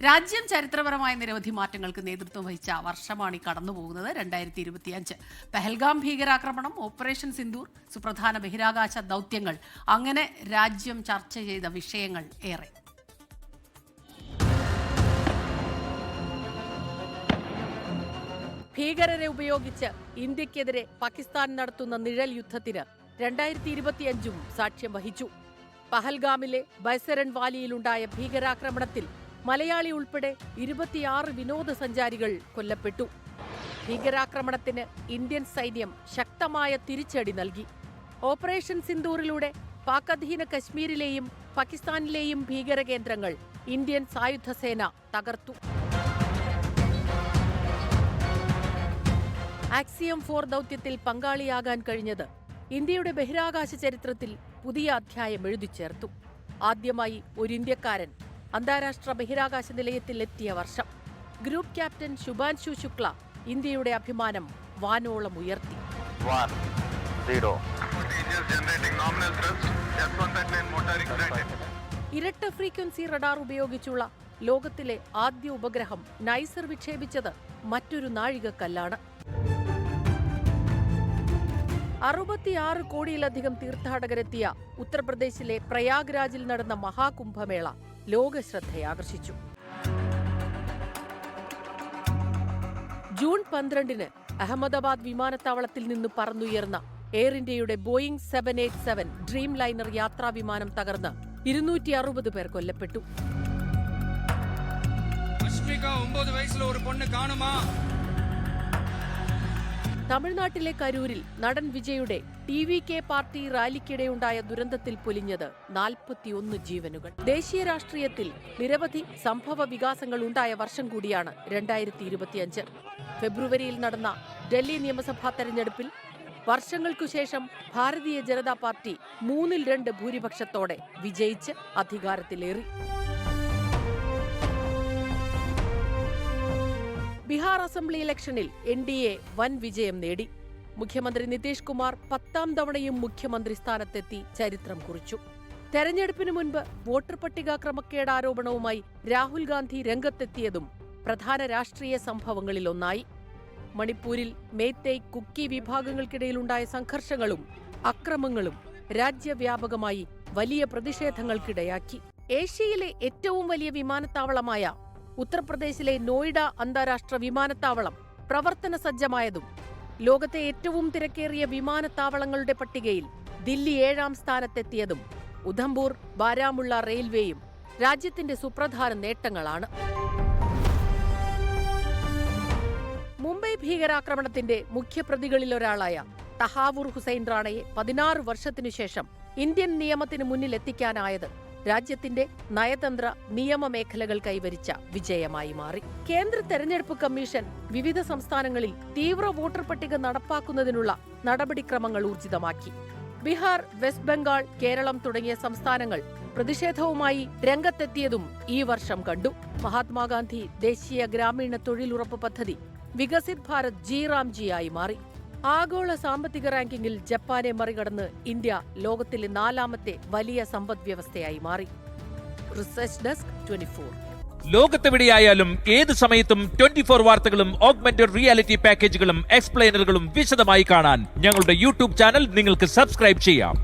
രാജ്യം ചരിത്രപരമായ നിരവധി മാറ്റങ്ങൾക്ക് നേതൃത്വം വഹിച്ച വർഷമാണ് ഈ കടന്നുപോകുന്നത് 2025. പെഹൽഗാം ഭീകരാക്രമണം, ഓപ്പറേഷൻ സിന്ദൂർ, സുപ്രധാന ബഹിരാകാശ ദൗത്യങ്ങൾ, അങ്ങനെ രാജ്യം ചർച്ച ചെയ്ത വിഷയങ്ങൾ ഏറെ. ഭീകരരെ ഉപയോഗിച്ച് ഇന്ത്യക്കെതിരെ പാകിസ്ഥാൻ നടത്തുന്ന നിഴൽ യുദ്ധത്തിന് 2025 സാക്ഷ്യം വഹിച്ചു. പഹൽഗാമിലെ ബൈസരൺ വാലിയിലുണ്ടായ ഭീകരാക്രമണത്തിൽ മലയാളി ഉൾപ്പെടെ 26 വിനോദസഞ്ചാരികൾ കൊല്ലപ്പെട്ടു. ഭീകരാക്രമണത്തിന് ഇന്ത്യൻ സൈന്യം ശക്തമായ തിരിച്ചടി നൽകി. ഓപ്പറേഷൻ സിന്ദൂറിലൂടെ പാക് അധീന കശ്മീരിലെയും പാകിസ്ഥാനിലെയും ഭീകരകേന്ദ്രങ്ങൾ ഇന്ത്യൻ സായുധ സേന തകർത്തു. ആക്സിയം 4 ദൗത്യത്തിൽ പങ്കാളിയാകാൻ കഴിഞ്ഞത് ഇന്ത്യയുടെ ബഹിരാകാശ ചരിത്രത്തിൽ പുതിയ അധ്യായം എഴുതിച്ചേർത്തു. ആദ്യമായി ഒരു ഇന്ത്യക്കാരൻ അന്താരാഷ്ട്ര ബഹിരാകാശ നിലയത്തിൽ എത്തിയ വർഷം. ഗ്രൂപ്പ് ക്യാപ്റ്റൻ ശുഭാൻശു ശുക്ല ഇന്ത്യയുടെ അഭിമാനം വാനോളം ഉയർത്തി. ഇരട്ട ഫ്രീക്വൻസി റഡാർ ഉപയോഗിച്ചുള്ള ലോകത്തിലെ ആദ്യ ഉപഗ്രഹം നൈസർ വിക്ഷേപിച്ചത് മറ്റൊരു നാഴികക്കല്ലാണ്. 66 കോടിയിലധികം തീർത്ഥാടകരെത്തിയ ഉത്തർപ്രദേശിലെ പ്രയാഗ്രാജിൽ നടന്ന മഹാകുംഭമേള ലോകശ്രദ്ധയാകർഷിച്ചു. ജൂൺ 12-ന് അഹമ്മദാബാദ് വിമാനത്താവളത്തിൽ നിന്ന് പറന്നുയർന്ന എയർ ഇന്ത്യയുടെ ബോയിംഗ് 787 ഡ്രീം ലൈനർ യാത്രാ വിമാനം തകർന്ന് 260 പേർ കൊല്ലപ്പെട്ടു. തമിഴ്നാട്ടിലെ കരൂരിൽ നടൻ വിജയുടെ TVK പാർട്ടി റാലിക്കിടെയുണ്ടായ ദുരന്തത്തിൽ പൊലിഞ്ഞത് 41 ജീവനുകൾ. ദേശീയ രാഷ്ട്രീയത്തിൽ നിരവധി സംഭവ വികാസങ്ങൾ ഉണ്ടായ വർഷം കൂടിയാണ് 2025. ഫെബ്രുവരിയിൽ നടന്ന ഡൽഹി നിയമസഭാ തെരഞ്ഞെടുപ്പിൽ വർഷങ്ങൾക്കുശേഷം ഭാരതീയ ജനതാ പാർട്ടി 3-2 ഭൂരിപക്ഷത്തോടെ വിജയിച്ച് അധികാരത്തിലേറി. ബീഹാർ അസംബ്ലി ഇലക്ഷനിൽ NDA വൻ വിജയം നേടി. മുഖ്യമന്ത്രി നിതീഷ് കുമാർ 10ാം തവണയും മുഖ്യമന്ത്രി സ്ഥാനത്തെത്തി ചരിത്രം കുറിച്ചു. തെരഞ്ഞെടുപ്പിന് മുൻപ് വോട്ടർ പട്ടിക ക്രമക്കേട് ആരോപണവുമായി രാഹുൽ ഗാന്ധി രംഗത്തെത്തിയതും പ്രധാന രാഷ്ട്രീയ സംഭവങ്ങളിലൊന്നായി. മണിപ്പൂരിൽ മേത്തൈ, കുക്കി വിഭാഗങ്ങൾക്കിടയിലുണ്ടായ സംഘർഷങ്ങളും അക്രമങ്ങളും രാജ്യവ്യാപകമായി വലിയ പ്രതിഷേധങ്ങൾക്കിടയാക്കി. ഏഷ്യയിലെ ഏറ്റവും വലിയ വിമാനത്താവളമായ ഉത്തർപ്രദേശിലെ നോയിഡ അന്താരാഷ്ട്ര വിമാനത്താവളം പ്രവർത്തന സജ്ജമായതും ലോകത്തെ ഏറ്റവും തിരക്കേറിയ വിമാനത്താവളങ്ങളുടെ പട്ടികയിൽ ദില്ലി 7ാം സ്ഥാനത്തെത്തിയതും ഉധംപൂർ, ബാരാമുള്ള റെയിൽവേയും രാജ്യത്തിന്റെ സുപ്രധാന നേട്ടങ്ങളാണ്. മുംബൈ ഭീകരാക്രമണത്തിന്റെ മുഖ്യപ്രതികളിലൊരാളായ തഹാവൂർ ഹുസൈൻ റാണയെ 16 വർഷത്തിനുശേഷം ഇന്ത്യൻ നിയമത്തിന് മുന്നിലെത്തിക്കാനായത് രാജ്യത്തിന്റെ നയതന്ത്ര നിയമ മേഖലകൾ കൈവരിച്ച വിജയമായി മാറി. കേന്ദ്ര തെരഞ്ഞെടുപ്പ് കമ്മീഷൻ വിവിധ സംസ്ഥാനങ്ങളിൽ തീവ്ര വോട്ടർ പട്ടിക നടപ്പാക്കുന്നതിനുള്ള നടപടിക്രമങ്ങൾ ഊർജിതമാക്കി. ബീഹാർ, വെസ്റ്റ് ബംഗാൾ, കേരളം തുടങ്ങിയ സംസ്ഥാനങ്ങൾ പ്രതിഷേധവുമായി രംഗത്തെത്തിയതും ഈ വർഷം കണ്ടു. മഹാത്മാഗാന്ധി ദേശീയ ഗ്രാമീണ തൊഴിലുറപ്പ് പദ്ധതി വികസിത് ഭാരത് G-Ram-G ആയി മാറി. ആഗോള സാമ്പത്തിക റാങ്കിങ്ങിൽ ജപ്പാനെ മറികടന്ന് ഇന്ത്യ ലോകത്തിലെ 4ാമത്തെ വലിയ സമ്പദ് വ്യവസ്ഥയായി മാറി. Research desk 24. ലോകത്തെവിടെയായാലും ഏത് സമയത്തും 24 വാർത്തകളും ഓഗ്മെന്റഡ് റിയാലിറ്റി പാക്കേജുകളും എക്സ്പ്ലെയിനറുകളും വിശദമായി കാണാൻ ഞങ്ങളുടെ YouTube ചാനൽ നിങ്ങൾക്ക് സബ്സ്ക്രൈബ് ചെയ്യാം.